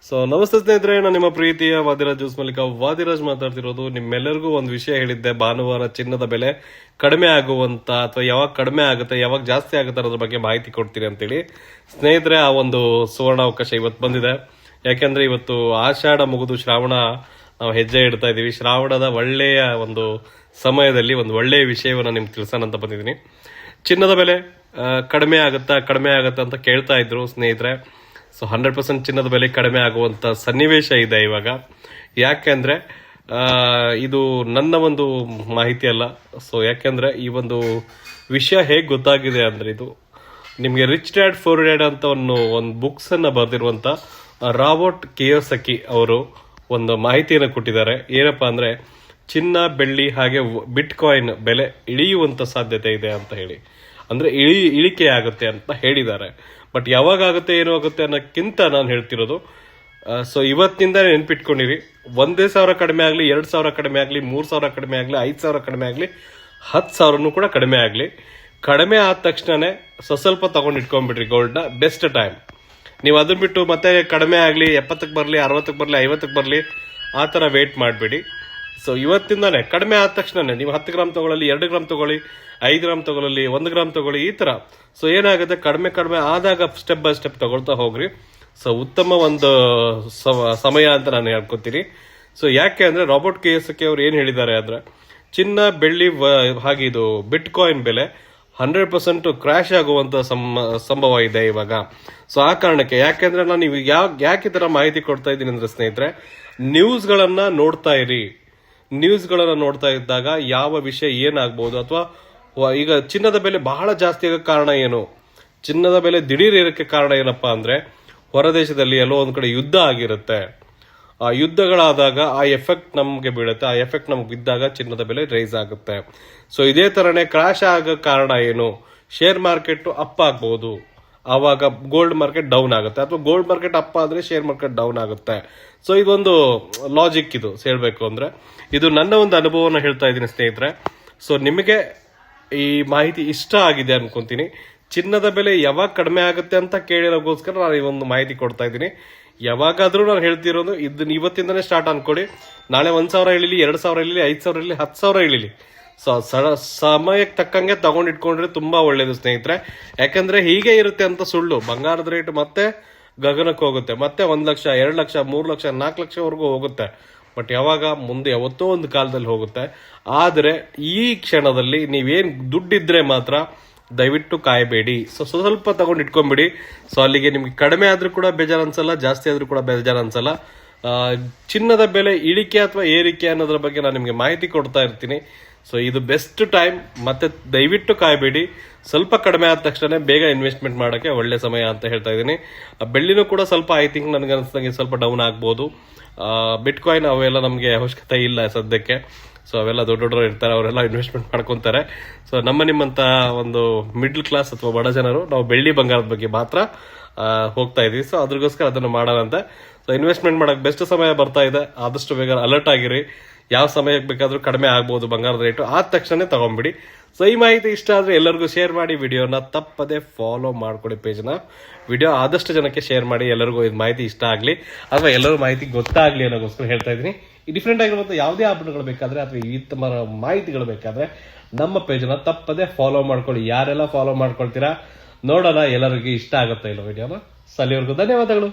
ನಮಸ್ತೆ ಸ್ನೇಹಿತರೆ, ನಾನು ನಿಮ್ಮ ಪ್ರೀತಿಯ ವಾದಿರಾಜ್ ಜ್ಯೂಸ್ ಮಲ್ಲಿಕ ವಾದಿರಾಜ್ ಮಾತಾಡ್ತಿರೋದು. ನಿಮ್ಮೆಲ್ಲರಿಗೂ ಒಂದು ವಿಷಯ ಹೇಳಿದ್ದೆ, ಭಾನುವಾರ ಚಿನ್ನದ ಬೆಲೆ ಕಡಿಮೆ ಆಗುವಂತ ಅಥವಾ ಯಾವಾಗ ಕಡಿಮೆ ಆಗುತ್ತೆ ಯಾವಾಗ ಜಾಸ್ತಿ ಆಗುತ್ತೆ ಅನ್ನೋದ್ರ ಬಗ್ಗೆ ಮಾಹಿತಿ ಕೊಡ್ತೀನಿ ಅಂತೇಳಿ. ಸ್ನೇಹಿತರೆ, ಆ ಒಂದು ಸುವರ್ಣ ಅವಕಾಶ ಇವತ್ತು ಬಂದಿದೆ. ಯಾಕೆಂದ್ರೆ ಇವತ್ತು ಆಷಾಢ ಮುಗಿದು ಶ್ರಾವಣ ನಾವು ಹೆಜ್ಜೆ ಇಡ್ತಾ ಇದೀವಿ. ಶ್ರಾವಣದ ಒಳ್ಳೆಯ ಒಂದು ಸಮಯದಲ್ಲಿ ಒಂದು ಒಳ್ಳೆಯ ವಿಷಯವನ್ನು ನಿಮ್ಗೆ ತಿಳಿಸೋಣ ಅಂತ ಬಂದಿದ್ದೀನಿ. ಚಿನ್ನದ ಬೆಲೆ ಕಡಿಮೆ ಆಗುತ್ತಾ ಅಂತ ಕೇಳ್ತಾ ಇದ್ರು ಸ್ನೇಹಿತರೆ. 100% ಚಿನ್ನದ ಬೆಲೆ ಕಡಿಮೆ ಆಗುವಂತ ಸನ್ನಿವೇಶ ಇದೆ ಇವಾಗ. ಯಾಕೆಂದ್ರೆ ಇದು ನನ್ನ ಒಂದು ಮಾಹಿತಿ ಅಲ್ಲ. ಯಾಕೆಂದ್ರೆ ಈ ಒಂದು ವಿಷಯ ಹೇಗೆ ಗೊತ್ತಾಗಿದೆ ಅಂದ್ರೆ, ಇದು ನಿಮಗೆ ರಿಚ್ ಡ್ಯಾಡ್ ಪೂರ್ ಡ್ಯಾಡ್ ಅಂತ ಒಂದು ಬುಕ್ಸ್ ಅನ್ನ ಬರೆದಿರುವಂತ ರಾಬರ್ಟ್ ಕಿಯೋಸಕಿ ಅವರು ಒಂದು ಮಾಹಿತಿಯನ್ನು ಕೊಟ್ಟಿದ್ದಾರೆ. ಏನಪ್ಪಾ ಅಂದ್ರೆ, ಚಿನ್ನ, ಬೆಳ್ಳಿ ಹಾಗೆ ಬಿಟ್ ಕಾಯಿನ್ ಬೆಲೆ ಇಳಿಯುವಂತ ಸಾಧ್ಯತೆ ಇದೆ ಅಂತ ಹೇಳಿ, ಅಂದ್ರೆ ಇಳಿಕೆ ಆಗುತ್ತೆ ಅಂತ ಹೇಳಿದ್ದಾರೆ. ಬಟ್ ಯಾವಾಗ ಆಗುತ್ತೆ ಏನು ಆಗುತ್ತೆ ಅನ್ನೋಕ್ಕಿಂತ ನಾನು ಹೇಳ್ತಿರೋದು, ಇವತ್ತಿನಿಂದ ನೆನ್ಪಿಟ್ಕೊಂಡಿರಿ. 1,000 ಕಡಿಮೆ ಆಗಲಿ, 2,000 ಕಡಿಮೆ ಆಗಲಿ, 3,000 ಕಡಿಮೆ ಆಗಲಿ, 5,000 ಕಡಿಮೆ ಆಗಲಿ, 10,000 ಕೂಡ ಕಡಿಮೆ ಆಗಲಿ, ಕಡಿಮೆ ಆದ ತಕ್ಷಣನೇ ಸ್ವಲ್ಪ ತಗೊಂಡು ಇಟ್ಕೊಂಡ್ಬಿಡ್ರಿ ಗೋಲ್ಡ್ನ. Best time. ನೀವು ಅದನ್ನ ಬಿಟ್ಟು ಮತ್ತೆ ಕಡಿಮೆ ಆಗಲಿ, 70ಕ್ಕೆ ಬರಲಿ, 60ಕ್ಕೆ ಬರಲಿ, 50ಕ್ಕೆ ಬರಲಿ, ಆ ಥರ ವೇಟ್ ಮಾಡಬೇಡಿ. ಇವತ್ತಿಂದಾನೆ ಕಡಿಮೆ ಆದ ತಕ್ಷಣನೇ ನೀವು 10 ಗ್ರಾಮ್ ತಗೊಳ್ಳಿ, 2 ಗ್ರಾಮ್ ತಗೊಳ್ಳಿ, 5 ಗ್ರಾಮ್ ತಗೊಳ್ಳಿ, 1 ಗ್ರಾಮ್ ತಗೊಳ್ಳಿ, ಈ ತರ. ಏನಾಗುತ್ತೆ, ಕಡಿಮೆ ಆದಾಗ ಸ್ಟೆಪ್ ಬೈ ಸ್ಟೆಪ್ ತಗೊಳ್ತಾ ಹೋಗ್ರಿ. ಉತ್ತಮ ಒಂದು ಸಮಯ ಅಂತ ನಾನು ಹೇಳ್ಕೊತೀನಿ. ಯಾಕೆ ಅಂದ್ರೆ, ರಾಬರ್ಟ್ ಕಿಯೋಸಕಿ ಅವ್ರು ಏನ್ ಹೇಳಿದ್ದಾರೆ ಅಂದ್ರೆ, ಚಿನ್ನ, ಬೆಳ್ಳಿ ಹಾಗೆ ಇದು ಬಿಟ್ ಕಾಯಿನ್ ಬೆಲೆ 100% ಕ್ರಾಶ್ ಆಗುವಂತ ಸಂಭವ ಇದೆ ಇವಾಗ. ಆ ಕಾರಣಕ್ಕೆ, ಯಾಕೆಂದ್ರೆ ನಾನು ಯಾಕೆ ಈ ತರ ಮಾಹಿತಿ ಕೊಡ್ತಾ ಇದ್ದೀನಿ ಅಂದ್ರೆ ಸ್ನೇಹಿತರೆ, ನ್ಯೂಸ್ಗಳನ್ನ ನೋಡ್ತಾ ಇದ್ದಾಗ ಯಾವ ವಿಷಯ ಏನಾಗಬಹುದು, ಅಥವಾ ಈಗ ಚಿನ್ನದ ಬೆಲೆ ಬಹಳ ಜಾಸ್ತಿ ಆಗೋ ಕಾರಣ ಏನು, ಚಿನ್ನದ ಬೆಲೆ ದಿಢೀರ್ ಏರಕ್ಕೆ ಕಾರಣ ಏನಪ್ಪಾ ಅಂದ್ರೆ, ಹೊರದೇಶದಲ್ಲಿ ಎಲ್ಲೋ ಒಂದ್ ಕಡೆ ಯುದ್ಧ ಆಗಿರುತ್ತೆ. ಆ ಯುದ್ಧಗಳಾದಾಗ ಆ ಎಫೆಕ್ಟ್ ನಮ್ಗೆ ಬೀಳುತ್ತೆ. ಆ ಎಫೆಕ್ಟ್ ನಮ್ಗೆ ಬಿದ್ದಾಗ ಚಿನ್ನದ ಬೆಲೆ ರೈಸ್ ಆಗುತ್ತೆ. ಇದೇ ತರನೇ ಕ್ರಾಶ್ ಆಗೋ ಕಾರಣ ಏನು, ಶೇರ್ ಮಾರ್ಕೆಟ್ ಅಪ್ ಆಗ್ಬಹುದು, ಆವಾಗ ಗೋಲ್ಡ್ ಮಾರ್ಕೆಟ್ ಡೌನ್ ಆಗುತ್ತೆ, ಅಥವಾ ಗೋಲ್ಡ್ ಮಾರ್ಕೆಟ್ ಅಪ್ ಆದ್ರೆ ಶೇರ್ ಮಾರ್ಕೆಟ್ ಡೌನ್ ಆಗುತ್ತೆ. ಇದೊಂದು ಲಾಜಿಕ್. ಇದು ಹೇಳ್ಬೇಕು ಅಂದ್ರೆ, ಇದು ನನ್ನ ಒಂದು ಅನುಭವನ ಹೇಳ್ತಾ ಇದ್ದೀನಿ ಸ್ನೇಹಿತರೆ. ನಿಮಗೆ ಈ ಮಾಹಿತಿ ಇಷ್ಟ ಆಗಿದೆ ಅನ್ಕೊಂತೀನಿ. ಚಿನ್ನದ ಬೆಲೆ ಯಾವಾಗ ಕಡಿಮೆ ಆಗುತ್ತೆ ಅಂತ ಕೇಳಿರೋಗೋಸ್ಕರ ನಾನು ಈ ಒಂದು ಮಾಹಿತಿ ಕೊಡ್ತಾ ಇದ್ದೀನಿ. ಯಾವಾಗಾದ್ರೂ ನಾನು ಹೇಳ್ತಿರೋದು ಇದನ್ನ ಇವತ್ತಿಂದನೇ ಸ್ಟಾರ್ಟ್ ಅನ್ಕೊಡಿ. ನಾಳೆ 1,000 ಇಳಿಲಿ, 2,000 ಇಳಿಲಿ, 5,000 ಇಳಿಲಿ, 10,000 ಇಳಿಲಿ, ಸಮಯಕ್ಕೆ ತಕ್ಕಂಗೆ ತಗೊಂಡ್ ಇಟ್ಕೊಂಡ್ರೆ ತುಂಬಾ ಒಳ್ಳೇದು ಸ್ನೇಹಿತರೆ. ಯಾಕಂದ್ರೆ ಹೀಗೆ ಇರುತ್ತೆ ಅಂತ ಸುಳ್ಳು. ಬಂಗಾರದ ರೇಟ್ ಮತ್ತೆ ಗಗನಕ್ಕೆ ಹೋಗುತ್ತೆ, ಮತ್ತೆ 1 ಲಕ್ಷ, 2 ಲಕ್ಷ, 3 ಲಕ್ಷ, 4 ಲಕ್ಷವರೆಗೂ ಹೋಗುತ್ತೆ. ಬಟ್ ಯಾವಾಗ ಮುಂದೆ ಯಾವತ್ತೋ ಒಂದು ಕಾಲದಲ್ಲಿ ಹೋಗುತ್ತೆ. ಆದ್ರೆ ಈ ಕ್ಷಣದಲ್ಲಿ ನೀವೇನ್ ದುಡ್ಡಿದ್ರೆ ಮಾತ್ರ ದಯವಿಟ್ಟು ಕಾಯಬೇಡಿ. ಸ್ವಲ್ಪ ತಗೊಂಡು ಇಟ್ಕೊಂಡ್ಬಿಡಿ. ಅಲ್ಲಿಗೆ ನಿಮ್ಗೆ ಕಡಿಮೆ ಆದ್ರೂ ಕೂಡ ಬೇಜಾರು ಅನ್ಸಲ್ಲ, ಜಾಸ್ತಿ ಆದ್ರೂ ಕೂಡ ಬೇಜಾರು ಅನ್ಸಲ್ಲ. ಚಿನ್ನದ ಬೆಲೆ ಇಳಿಕೆ ಅಥವಾ ಏರಿಕೆ ಅನ್ನೋದ್ರ ಬಗ್ಗೆ ನಾನು ನಿಮ್ಗೆ ಮಾಹಿತಿ ಕೊಡ್ತಾ ಇರ್ತೀನಿ. ಇದು ಬೆಸ್ಟ್ ಟೈಮ್. ಮತ್ತೆ ದಯವಿಟ್ಟು ಕಾಯಬೇಡಿ. ಸ್ವಲ್ಪ ಕಡಿಮೆ ಆದ ತಕ್ಷಣ ಬೇಗ ಇನ್ವೆಸ್ಟ್ಮೆಂಟ್ ಮಾಡೋಕೆ ಒಳ್ಳೆ ಸಮಯ ಅಂತ ಹೇಳ್ತಾ ಇದ್ದೀನಿ. ಬೆಳ್ಳಿನೂ ಕೂಡ ಸ್ವಲ್ಪ ಐ ಥಿಂಕ್ ನನಗೆ ಅನಿಸ್ದಂಗೆ ಸ್ವಲ್ಪ ಡೌನ್ ಆಗ್ಬೋದು. ಬಿಟ್ ಕಾಯಿನ್ ಅವೆಲ್ಲ ನಮಗೆ ಅವಶ್ಯಕತೆ ಇಲ್ಲ ಸದ್ಯಕ್ಕೆ. ಅವೆಲ್ಲ ದೊಡ್ಡವರು ಇರ್ತಾರೆ, ಅವರೆಲ್ಲ ಇನ್ವೆಸ್ಟ್ಮೆಂಟ್ ಮಾಡ್ಕೊಂತಾರೆ. ನಿಮ್ಮಂತ ಒಂದು ಮಿಡ್ಲ್ ಕ್ಲಾಸ್ ಅಥವಾ ಬಡ ಜನರು ನಾವು ಬೆಳ್ಳಿ ಬಂಗಾರದ ಬಗ್ಗೆ ಮಾತ್ರ ಹೋಗ್ತಾ ಇದೀವಿ. ಅದ್ರಗೋಸ್ಕರ ಅದನ್ನು ಮಾಡೋಣ ಅಂತ. ಇನ್ವೆಸ್ಟ್ಮೆಂಟ್ ಮಾಡಕ್ ಬೆಸ್ಟ್ ಸಮಯ ಬರ್ತಾ ಇದೆ. ಆದಷ್ಟು ಬೇಗ ಅಲರ್ಟ್ ಆಗಿರಿ. ಯಾವ ಸಮಯಕ್ಕೆ ಬೇಕಾದ್ರೂ ಕಡಿಮೆ ಆಗ್ಬೋದು ಬಂಗಾರದ ರೇಟು, ಆದ ತಕ್ಷಣ ತಗೊಂಡ್ಬಿಡಿ. ಈ ಮಾಹಿತಿ ಇಷ್ಟ ಆದ್ರೆ ಎಲ್ಲರಿಗೂ ಶೇರ್ ಮಾಡಿ. ವಿಡಿಯೋನ ತಪ್ಪದೆ ಫಾಲೋ ಮಾಡ್ಕೊಡಿ ಪೇಜ್ನ. ವಿಡಿಯೋ ಆದಷ್ಟು ಜನಕ್ಕೆ ಶೇರ್ ಮಾಡಿ, ಎಲ್ಲರಿಗೂ ಇದು ಮಾಹಿತಿ ಇಷ್ಟ ಆಗ್ಲಿ ಅಥವಾ ಎಲ್ಲರೂ ಮಾಹಿತಿ ಗೊತ್ತಾಗ್ಲಿ ಅನ್ನೋಗೋಸ್ಕರ ಹೇಳ್ತಾ ಇದ್ದೀನಿ. ಈ ಡಿಫ್ರೆಂಟ್ ಆಗಿರುವಂತ ಯಾವುದೇ ಆಭರಣಗಳು ಬೇಕಾದ್ರೆ ಅಥವಾ ಈ ಮಾಹಿತಿಗಳು ಬೇಕಾದ್ರೆ ನಮ್ಮ ಪೇಜ್ನ ತಪ್ಪದೆ ಫಾಲೋ ಮಾಡ್ಕೊಳ್ಳಿ. ಯಾರೆಲ್ಲ ಫಾಲೋ ಮಾಡ್ಕೊಳ್ತೀರಾ ನೋಡೋಣ ಎಲ್ಲರಿಗೂ ಇಷ್ಟ ಆಗುತ್ತಾ ಇಲ್ಲ ವಿಡಿಯೋನ. ಅಲ್ಲಿವರೆಗೂ ಧನ್ಯವಾದಗಳು.